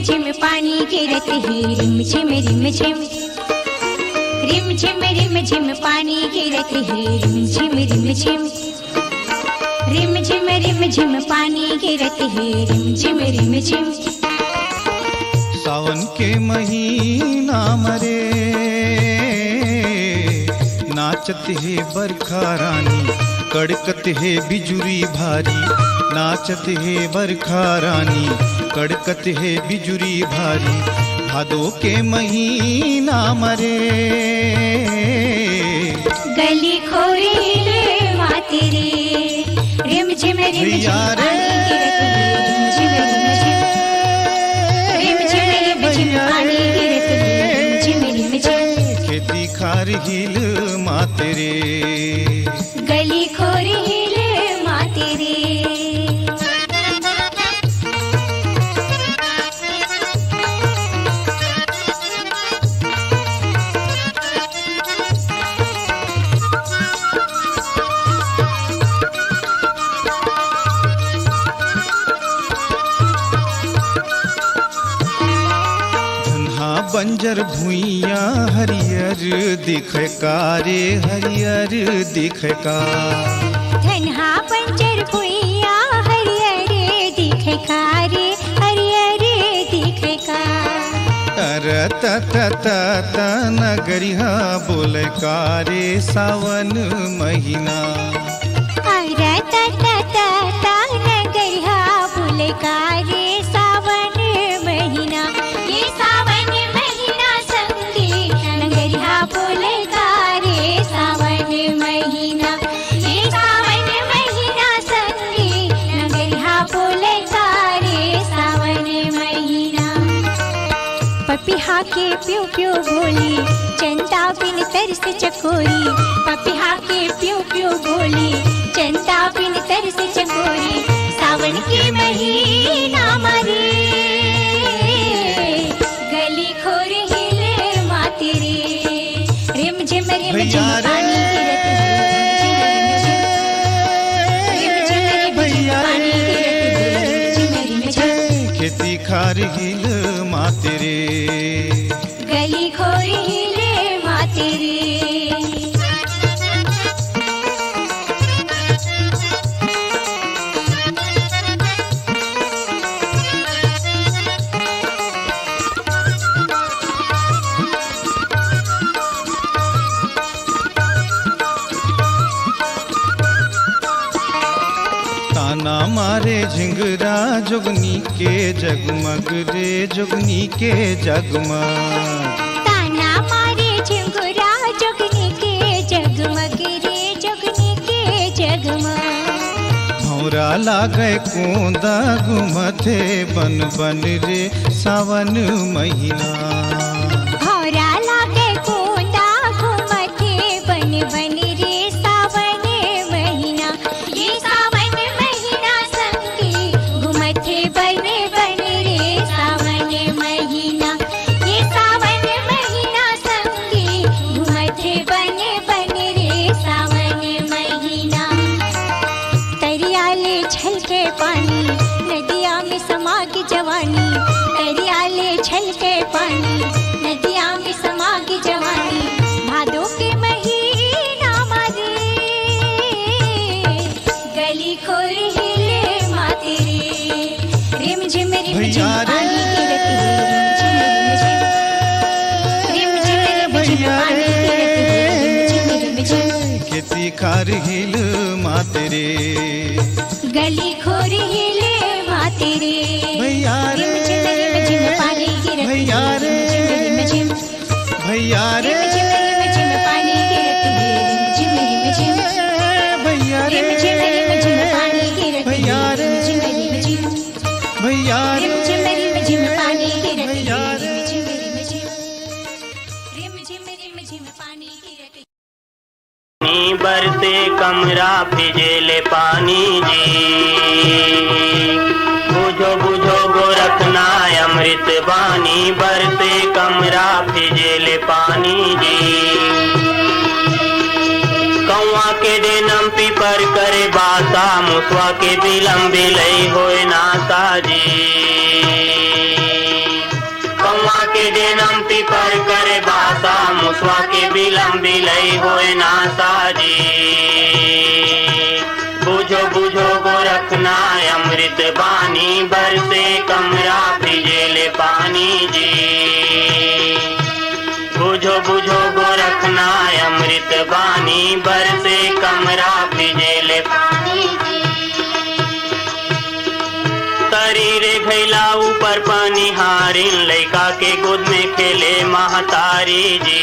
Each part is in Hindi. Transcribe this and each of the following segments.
झिम पानी गिरत है रिम झिम रिम झिम। रिम झिम पानी गिरत है रिम झिम रिम झिम। रिम झिम पानी गिरत है रिम झिम। सावन के महीना मरे नाचत है बरखा रानी, कड़कत है बिजुरी भारी। नाचत है बरखा रानी, कड़कत है बिजुरी भारी। भादो के महीना मरे गली खोरीले माते रे रिम झिम भैया रे खेती खार हिल माते रे गली खोरीले माते रे। बंजर भुइया हरियर दिखे कारे हरियर दिखे का। धनहा बंजर भुइया हरियर दिखे कारे हरियर दिखे का। तर त नगरिया बोले कारे सावन महीना। अरे त नगरिया बोले कारे सावन महीना। ये सावन महीना संगे नगरिया बोले कारे सावन महीना। ये सावन महीना संगे नगरिया बोले कारे सावन महीना। पपिहा के प्यू प्यू बोली चंदा बिन तरस चकोरी। पपिहा के प्यू प्यू बोली चंदा बिन तरस चकोरी। सावन के महीना मरे गली खोर हिले माते रे रिम झिम पानी गिरत है पानी गिरत है। खेती खार हिल माते रे गली खोर हिले माते रे। ताना मारे झिंगरा जोगनी के जगमग रे जोगनी के जगमग। ताना मारे झिंगुरा जोगनी के जगमग रे जोगनी के जगमग। भौरा लागे कोंदा घुमथे बन बन रे सावन महीना। भौरा लागे कोंदा घुमथे बन बन रे सावन महीना। ये सावन महीना संगे घुमथे बन बन रे सावन महीना। ये सावन महीना संगे घुमथे बन बन रे सावन महीना। तरियाले छलके पानी नदिया में समा की जवानी। तरियाले छलके पानी नदिया में समा की जवानी। भादो के महीना मरे गली खोर हिले माते रे रिम झिम पानी गिरत है रिम झिम पानी गिरत है रिम झिम। खेती खार हिल माते रे गली खोर हिले माते रे भैया रे रिम झिम पानी गिरत भैया रे रिम झिम। भैया रे रिम झिम पानी गिरत है रिम झिम भैया रे रिम झिम पानी गिरत है भैया रे रिम झिम। भैया रे रिम झिम पानी गिरत है भैया रे रिम झिम पानी गिरत है। पानी बरसे कमरा भिजेले पानी जी। बुझो बुझो गोरखना अमृत बानी बरसे कमरा भिजेले पानी जी। कौआ के डेनम पीपर करे बासा मुसवा के बिलम बिलई होए नासा जी। डेनम पीपर करे बासा मुसवा के बिलम बिलई होए नासा जी बुझो बुझो गोरखना अमृत बानी बरसे कमरा भिजेले पानी जी बुझो बुझो गोरखना अमृत बानी बरसे कमरा भिजेले पानी जी तरीरे घैला ऊपर पानी हारिन लइका के गोद में खेले महतारी जी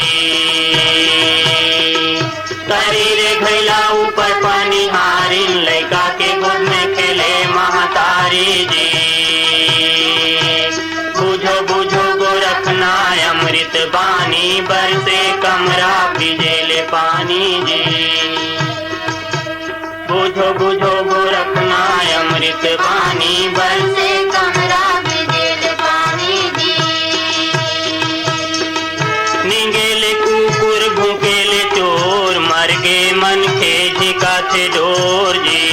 तरीरे घैला ऊपर पानी हारिन लइका के गोद में खेले महतारी जी बुझो बुझो गोरखना अमृत बानी बरसे कमरा भिजेले पानी जी बुझो बुझो गोरखना अमृत बानी बरसे कमरा भिजेले पानी जी निंगेले कुकुर भूकेले चोर मर गे मन खे झिका थे डोर जी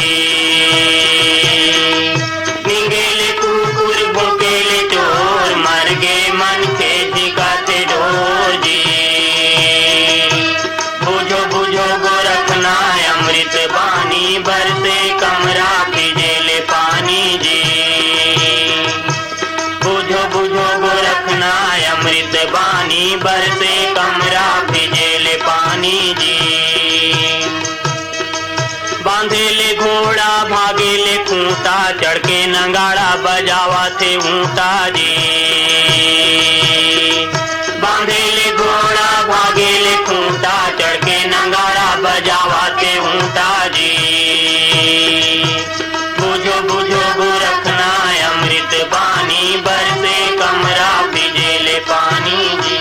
निंगेले कुकुर भूकेले चोर मर गे मन खे झिका थे डोर जी बुझो बुझो गोरखना अमृत बानी बरसे कमरा भिजेले पानी जी बुझो बुझो गोरखना अमृत बानी बरसे कमरा भिजेले पानी जी बांधेले घोड़ा भागेले खूंटा चढ़ के नगाड़ा बजावा थे ऊंटा जी बांधेले घोड़ा भागेले खूंटा चढ़ के नगाड़ा बजावा थे ऊंटा जी बुझो बुझो गोरखना अमृत बानी बरसे कमरा भिजेले पानी जी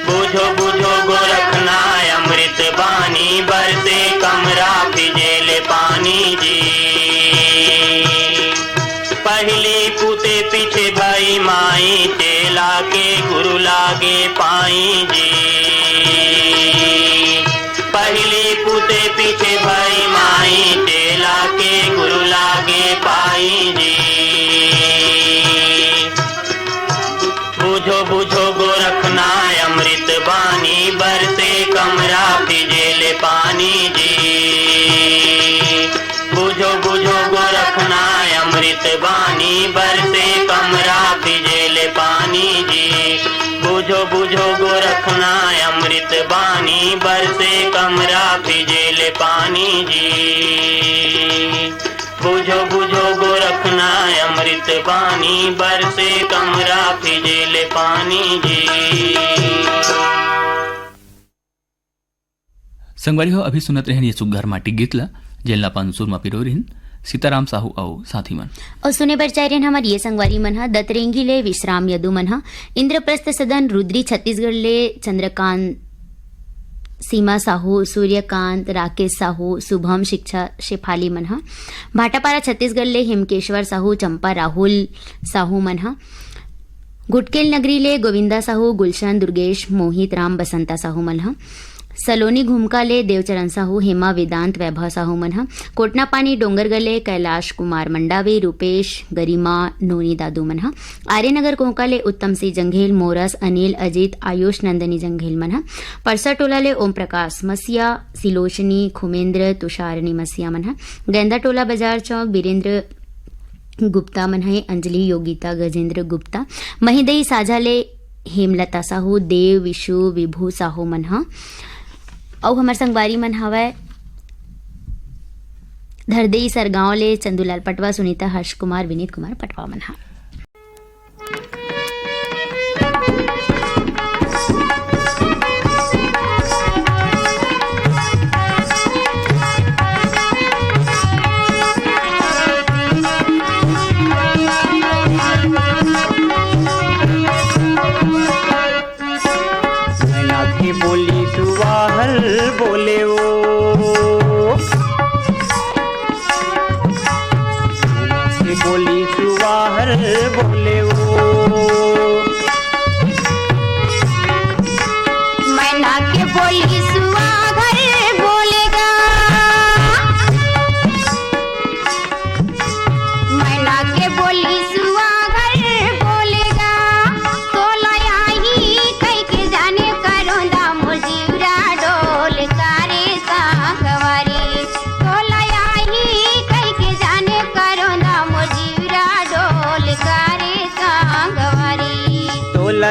बुझो बुझो गोरखना अमृत बानी बरसे कमरा भिजेले पानी जी पहली पुते पीछे भाई माई चेला के गुरु लागे पाई जी पहली पुते पीछे भाई माई चेला के गुरु लागे पाई जी बुझो बुझो गोरखना अमृत बानी बरसे कमरा भिजेले पानी जी बुझो बुझो गोरखना अमृत बानी बरसे कमरा भिजेले पानी जी बुझो बुझो गोरखना अमृत बानी बरसे कमरा भिजेले पानी जी बुझो बुझो गोरखना अमृत बानी बरसे कमरा भिजेले पानी जी संगवारी हो अभी सुनत रहन ये सुग्घर माटी गीतला जेलना पानसूर मा पिरोरिन सीताराम साहू आओ साथी मन और सुने पर चाइरेन हमार ये संगवारी मन हा दतरेंगी ले विश्राम यदु मन हा इंद्रप्रस्थ सदन रुद्री छत्तीसगढ़ ले चंद्रकांत सीमा साहू सूर्यकांत राकेश साहू शुभम शिक्षा शेफाली मन हा भाटापारा छत्तीसगढ़ ले हिमकेश्वर साहू चंपा राहुल साहू मन हा गुटकेल नगरी ले गोविंदा साहू गुलशन दुर्गेश मोहित राम बसंता साहू मन हा सलोनी घुमका ले देवचरण साहू हेमा वेदांत वैभव साहू मन हा कोटना पानी डोंगरगढ़ ले कैलाश कुमार मंडावी रूपेश गरिमा नोनी दादू मन हा आर्यनगर कोंका ले उत्तम सिंह जंघेल मोरस अनिल अजित आयुष नंदनी जंघेल मन हा परसा टोला ले ओम प्रकाश मसिया सिलोचनी खुमेंद्र तुषारनी मसिया मन हा गेंदा टोला बाजार चौक बीरेंद्र गुप्ता मन है अंजलि योगिता गजेंद्र गुप्ता महिदई साझा ले हेमलता साहू देव विशु विभू साहू मन हा और हमार संगवारी मन हवय धरदेई सरगांव ले चंदूलाल पटवा सुनीता हर्ष कुमार विनीत कुमार पटवा मन हा बोली सुवाहल बोले बोली सुवाहल बोले मैना के बोली सुवाहल बोलेगा मैना के बोली सुवाहल बोलेगा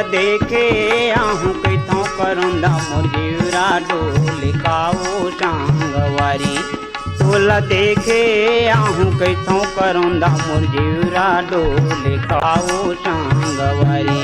देखे आहू कैथों करुंदा मोर जीवरा डोल काओ सांगवारी तोला देखे आहू कैथों करुंदा मोर जीवरा डोल काओ सांगवारी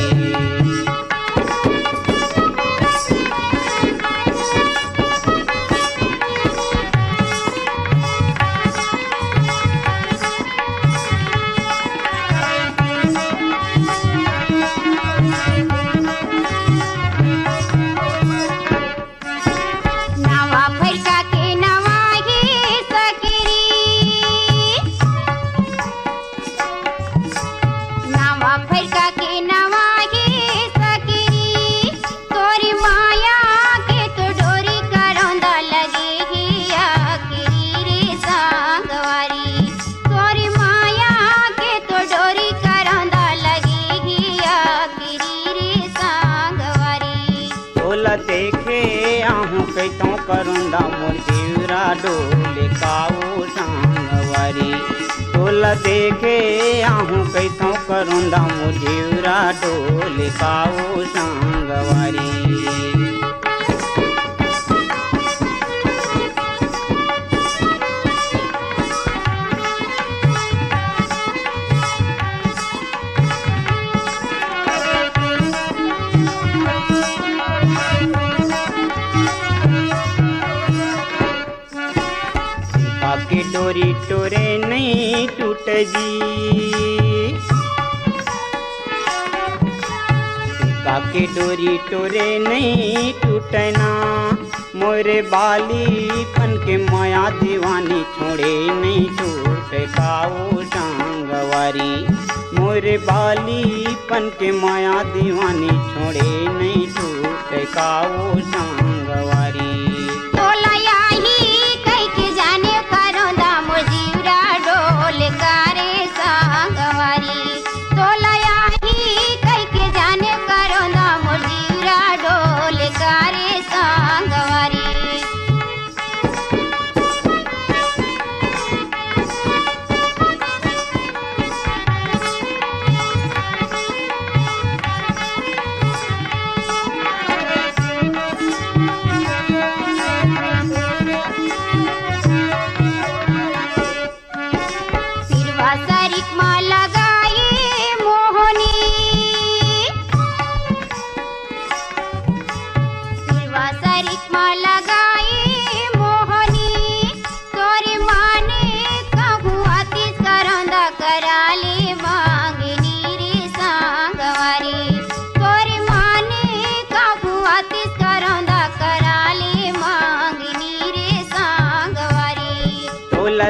देखे आहू कैथों करुंदा मोर जीवरा डोल काओ सांगवारी तोला देखे आहू कैथों करुंदा मोर जीवरा डोल काओ सांगवारी की डोरी टोरे नहीं टूट जी काकी डोरी टोरे नहीं टूटना मोरे बाली पन के माया दीवानी छोड़े नहीं टूट काओ सांगवारी मोरे बाली पन के माया दीवानी छोड़े नहीं टूट काओ सांगवारी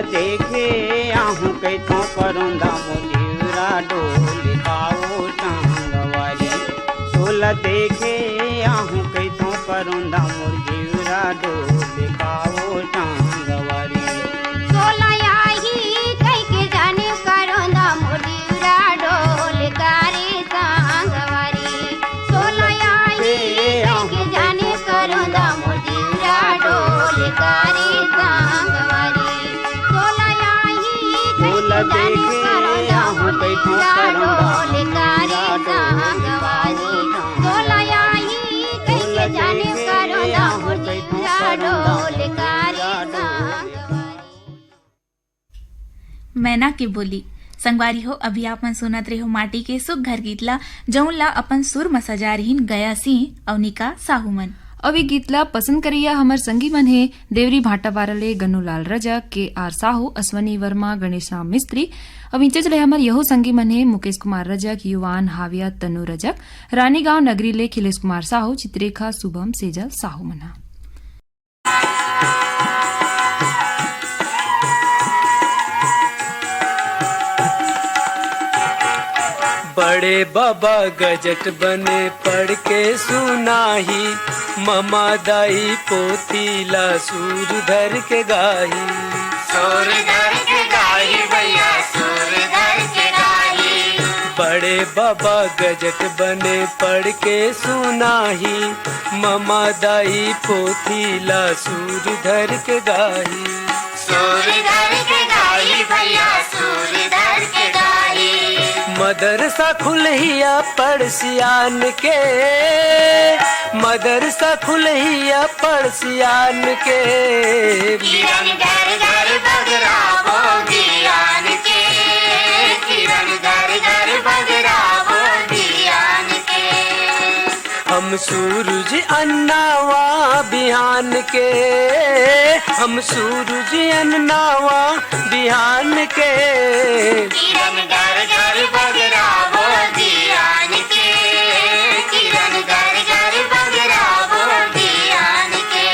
देखे आहू कैथों करुंदा मोर जीवरा डोल काओ सांगवारी तोला देखे आहू कैथों करुंदा मोर जीवरा डोल काओ सांगवारी तोला आई कई के जाने करुंदा मोर जीवरा डोल कारे सांगवारी तोला आई कई के जाने करुंदा मोर जीवरा डोल कारे सांगवारी देखे आहू कैथों करुंदा तोला आई कई जाने करुंदा मोर जीवरा डोल कारे सांगवारी। मैना की बोली संगवारी हो अभी आपन सुनत रहे हो माटी के सुख घर गीतला जौनला अपन सुर में सजा रहीन गया सिंह अवनिका साहूमन। अभी गीतला पसंद करिया हमर संगी मन हे देवरी भाटा बारले गन्नूलाल रजक के आर साहू अश्वनी वर्मा गणेश राम मिस्त्री अब इंचे चले हमर यहो संगी मन हे मुकेश कुमार रजक युवान हाविया तनु रजक रानी गांव नगरी ले खिलेश कुमार साहू चित्रेखा शुभम सेजल साहू मना। बड़े बाबा गजट बने पढ़ के सुनाही ममा दाई पोतीला सूर धर के गाही सूर धर के गाही भैया सूर धर के गाही। बड़े बाबा गजट बने पढ़ के सुनाही ममा दाई पोतीला सूर धर के गाही सूर धर के गाही भैया सूर धर के गाही। मदरसा खुलहिया पड़सियान के, मदरसा खुलहिया पड़सियान के। किरण घर घर बगरावो ज्ञान के, किरण घर घर बगरावो ज्ञान के। हम सूरज अन्नावा बिहान के, हम सूरज अन्नावा बिहान के। किरण घर घर बगरावो ज्ञान के, किरण घर घर बगरावो ज्ञान के।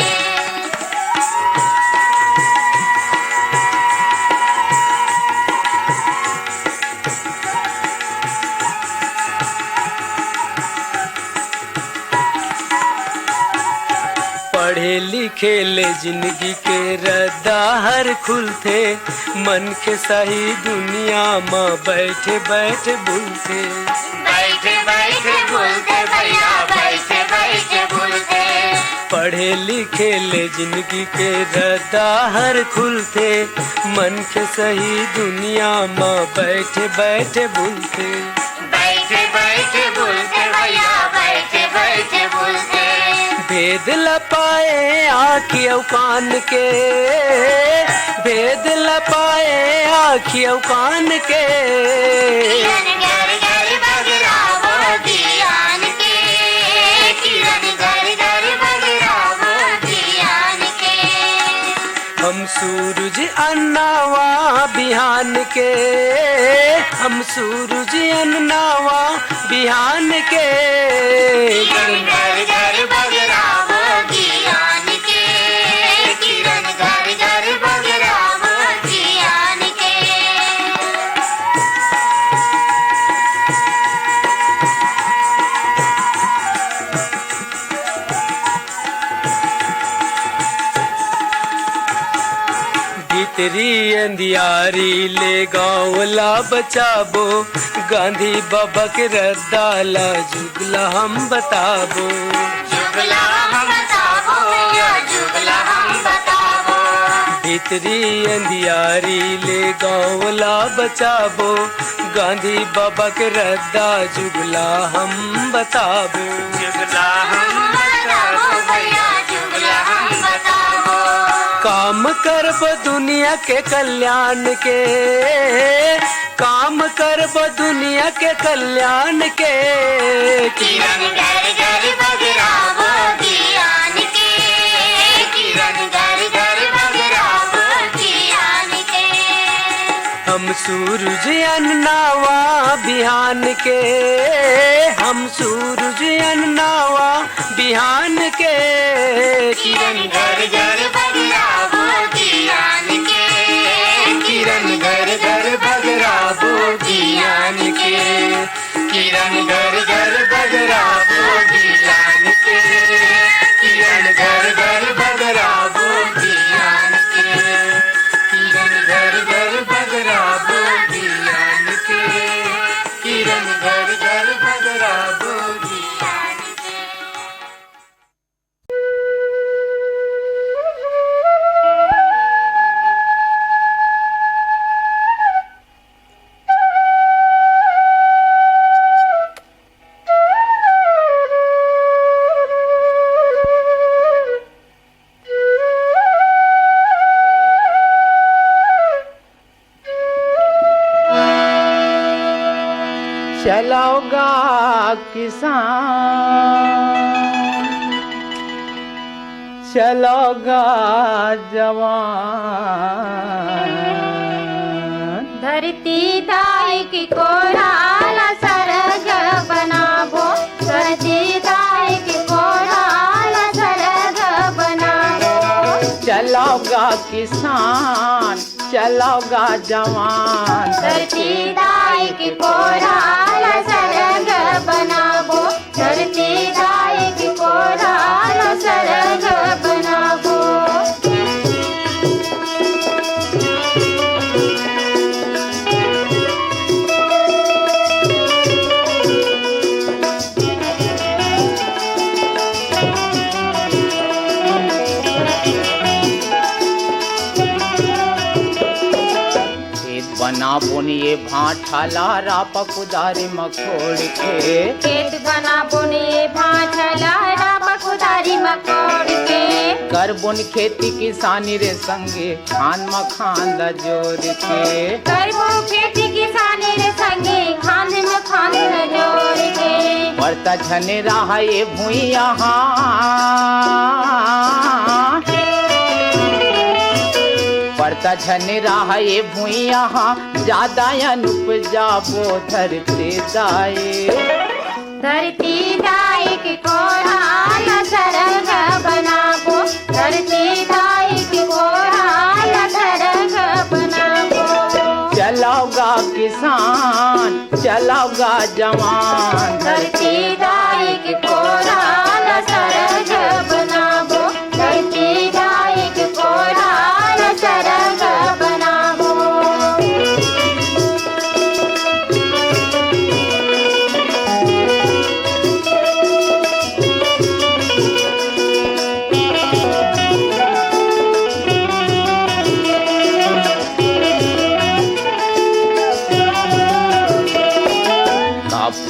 पढ़े लिखे ले जिंदगी के रद्दा हर खुलते, मन के सही दुनिया में बैठे बैठे भूलते। बैठे बैठे भूलते भैया, बैठे बैठे भूलते। पढ़े लिखे ले जिंदगी के रद्दा हर खुलते, मन के सही दुनिया में बैठे बैठे भूलते। बैठे बैठे भूलते भैया, बैठे बैठे भूलते। भेद लपाए आँखियों कान के, भेद लपाए आँखियों कान के। किरण घर घर बगरावो ज्ञान के, किरण घर घर बगरावो ज्ञान के। हम सूरज अन्नावा बिहान के, हम सूरज अन्नावा बिहान के। किरण घर घर बगरावो ज्ञान के, किरण घर घर बगरावो ज्ञान के। भीतरी अंधियारी ले गाँवला बचाबो, गांधी बाबा के रद्दाला जुगला हम बताबो। जुगला हम बताबो भैया, जुगला हम बताबो। भीतरी अंधियारी ले गाँवला बचाबो, गांधी बाबा के रद्दा जुगला हम बताबो। जुगला हम बताबो भैया, जुगला हम बताबो। काम करब दुनिया के कल्याण के, काम करब दुनिया के कल्याण के। किरण घर घर बगरावो ज्ञान के, किरण घर घर बगरावो ज्ञान के। हम सूरज अन्नावा बिहान के, हम सूरज अन्नावा बिहान के। किरण घर घर बगरावो ज्ञान के, किरण घर घर बगरावो ज्ञान के। किरण घर घर बगरावो ज्ञान के, किरण घर घर बगरावो ज्ञान के। किरण घर घर बगरावो ज्ञान के, किरण घर घर बगरावो ज्ञान के। चलोगा किसान, चलोगा जवान। धरती दाई की कोराल सरग बनाबो, धरती दाई की कोराल सरग बनाबो। चलोगा किसान, चलोगा जवान। धरती दाई की कोराल सरग बनाबो, धरती दाई की कोराल सरग बनाबो। बनाबो नि ये भाठा लारा पकुदारी मखोड़ के खेत बना बुने भाठला रापा कुदारी मकोड़ के कर बुन खेती किसानी रे संगे खान मखान द जोर के करबो खेती किसानी रे संगे खान में खान जोड़ के बढ़ता झने रहा ये भूइया बढ़ता झने रहा ये भूइया ज्यादा अनुपजाबो धरते दाए धरती दाई के कोराल सरग बनाबो धरती दाई के कोराल सरग बनाबो चलाओगा किसान चलाओगा जवान धरती दाई के कोराल सरग बनाबो धरती दाई के कोराल सरग बनाबो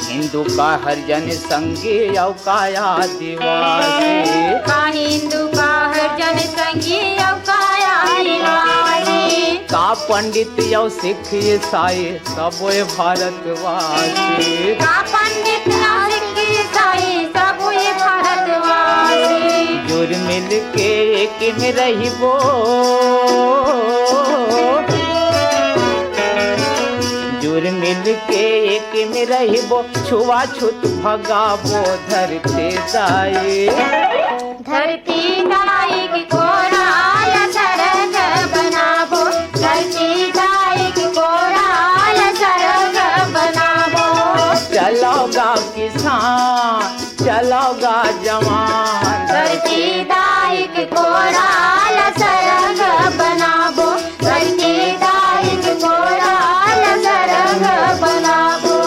हिंदू का हरिजन संगे अवकाया आदिवासी का हिंदू का हरिजन संगी अवकाया निवासी का पंडित यौ सिख ईसाई सबो भारतवासी का पंडित सिख ईसाई सब ये भारतवासी जुर मिल के एक में रहिबो जुर मिल के एक में रहिबो छुआछूत भगाबो धरते दाए धरती दाई की कोराल सरग बनाबो धरती दाई की कोराल सरग बनाबो चलाओगा किसान चलाओगा जवान धरती दाई की कोराल सरग बनाबो धरती दाई की कोराल सरग बनाबो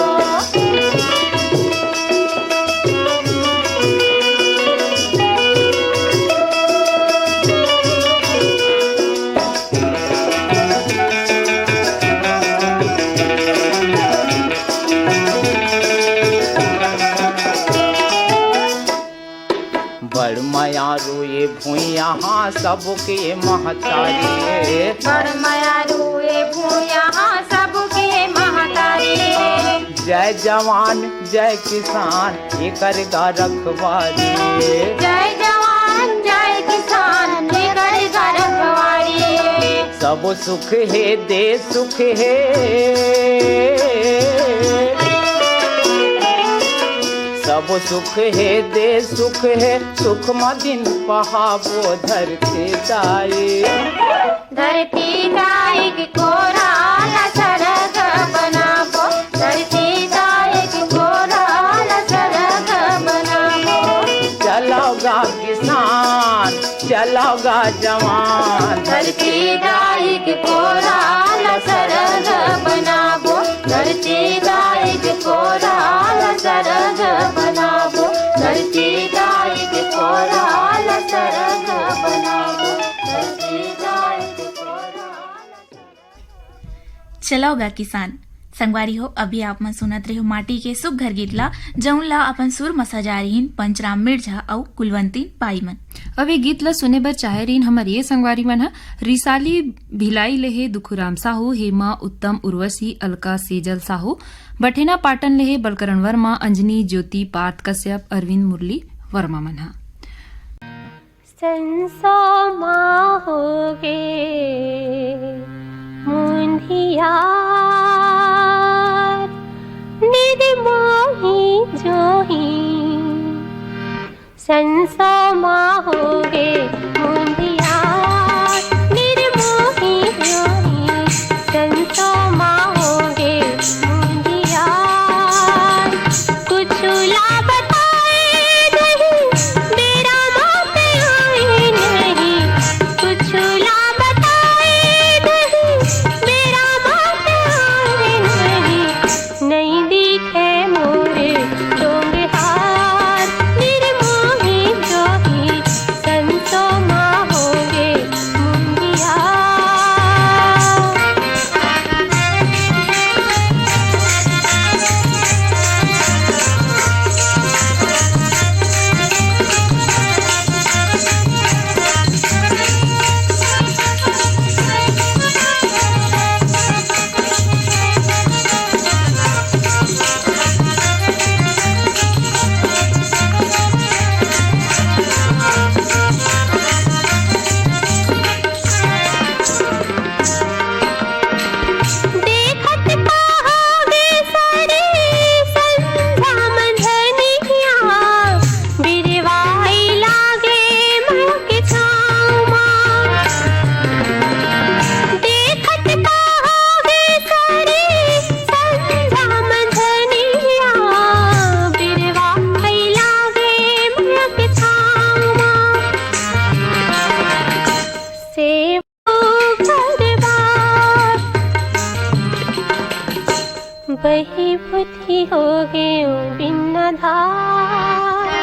बड़ मायारू ये भूइया सबके महतारी बड़ मायारू ये भूया सबके महतारी जय जवान जय किसान ये करेगा रखवारी जय जवान जय किसान ये करेगा रखवारी सब सुख है देश सुख है सब सुख है देश सुख है सुख मदिन पहाबो धरते दाए धरती दाई की कोराल सरग बनाबो धरती दाई की कोराल सरग बनाबो चलाओगा किसान चलाओगा जवान धरती दाई की कोराल सरग बनाबो धरती दाई की कोराल सरग बनाबो धरती दाई की कोराल सरग बनाबो धरती दाई की कोराल चलाओगा किसान संगवारी हो अभी आप मन सुनत रहे हो माटी के सुख घर गीतला जौनला अपन सुर म सजारीन पंचराम मिर्झा और कुलवंती पाईमन। अब ये गीत ला सुने बर चाहे रहीन हमर ये संगवारी मन ह रिसाली भिलाई लेहे दुखुराम साहू हेमा उत्तम उर्वशी अलका सेजल साहू बठेना पाटन लेहे बलकरण वर्मा अंजनी ज्योति पार्थ कश्यप अरविंद मुरली वर्मा मन ह संसो माँ होगे मुंधिया निद मोही जोही संसो माँ होगे मुंधिया निद मोही जोही संसो माँ होगे मुंधिया कुछ ला बताए नहीं मेरा माँ पे आए नहीं कुछ ला बताए नहीं मेरा माँ पे आए बही बुद्धि हो गयो बिन धार,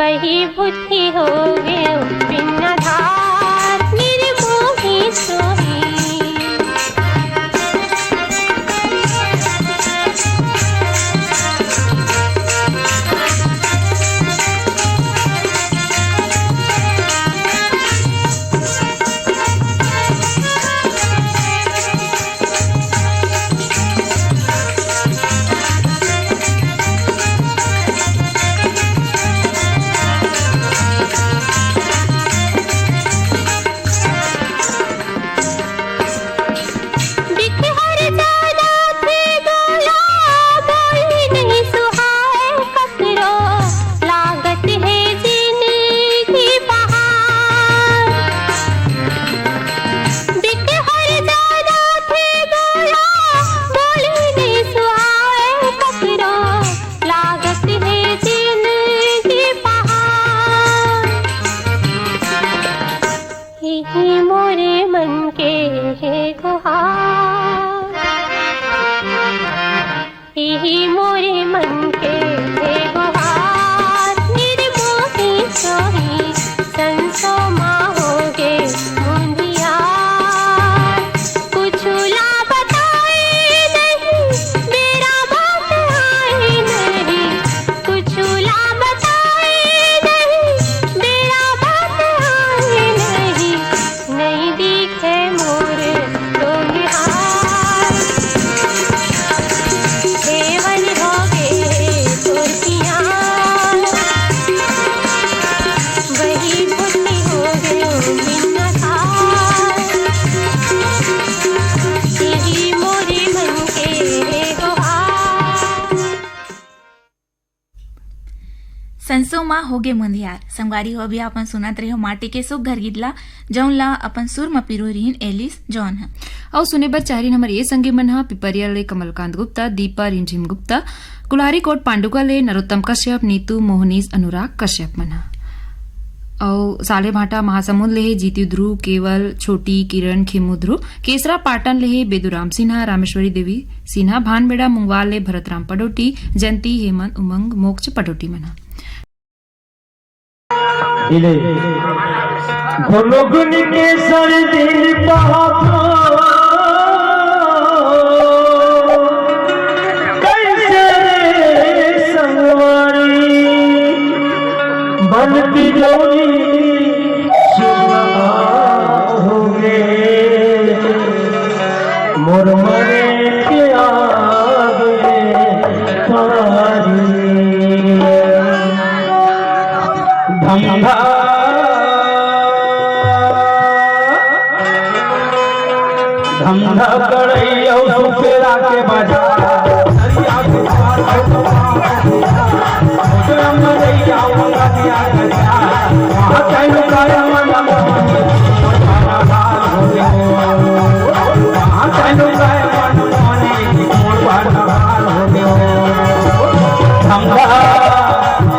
बही बुद्धि हो गयो बिन धार, निर्मोही सोही संसो माँ होगे मुंदियार संगवारी हो भी अपन सुनत रहे हो माटी के सुख घर गीतला जौन ला अपन सुर में पिरो रहीन एलिस जॉन है और सुने बर चाहरीन हमारे ये संगे मन हा पिपरिया ले कमलकांत गुप्ता, दीपा रिमझिम गुप्ता, कुल्हारी कोट पांडुका ले नरोत्तम कश्यप, नीतू मोहनीस अनुराग कश्यप मन हा और साले भाटा महासमुंद ले जीती ध्रुव, केवल छोटी किरण खेमू ध्रुव, केसरा पाटन ले बेदुराम सिन्हा, रामेश्वरी देवी सिन्हा, भानबेड़ा मुंगवाल ले भरतराम पडोटी, जयंती हेमंत उमंग मोक्ष पडोटी मना भोलोगुनी के सर दिल कैसे संगवारी बनती जोड़ी हो गए मोर मरे के आगे धंधा धंधा करैयो सुपेरा के बाजार दरिया के पार मुझे मरैया मंगनिया गया वहां कैन काया मन वहां कैन काया मन मोने मोर बाजार हो गयो धंधा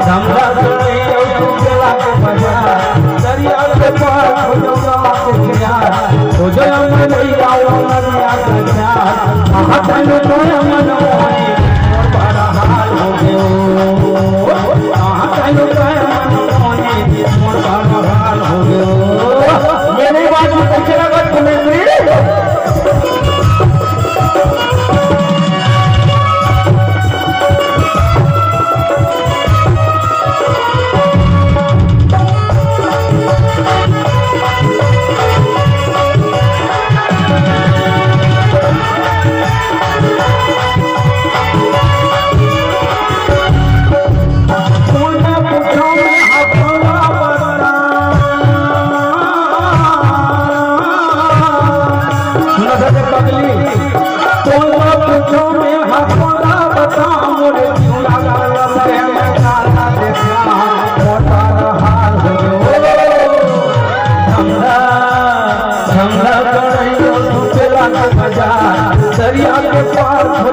धंधा करैयो सुपेरा के बाजार दरिया के पार हो जो मरैया मंगनिया गया वहां कैन काया मन मोने मोर बाजार हो गयो वहां कैन काया मन मोने मोर बाजार हो गयो मेरी बात कैसे लगा तुम्हें दरिया के पार हो